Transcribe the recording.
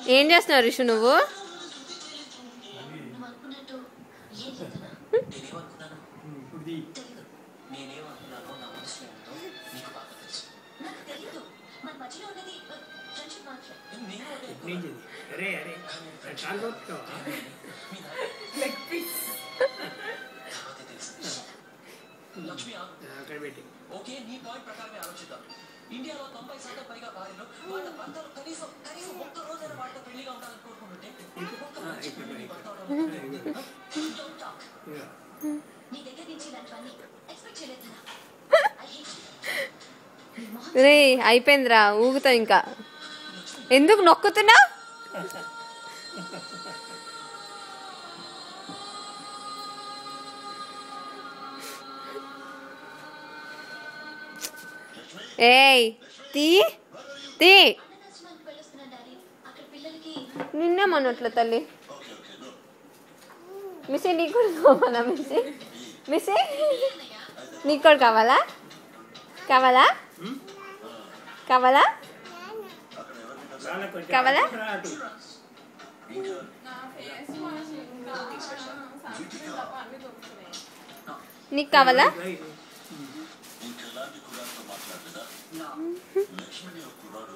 ఏం చేస్తున్నావు రిషు నువ్వు? ఓకే నీ పాయింట్ ప్రకారమే ఆలోచిద్దాం. ఇండియాలో 90% పైగా భార్యలు వాళ్ళ భర్తలు కనీసం ఒక్క రోజైనా వాళ్ళతో పెళ్లిగా ఉండాలని కోరుకుంటుంటే రే అయిపోయిందిరా, ఊగుతావు ఇంకా. ఎందుకు నొక్కుతున్నా? ఏయ్ తీ తీ నిన్నే మనట్ల తల్లి. మిస్సీ నీకు కూడా కావాలా? మిస్సీ మిస్సీ నీకు కూడా కావాలా? కావాలా కావాలా కావాలా? నీకు కావాలా? లక్ష్మణి కుర్రాడు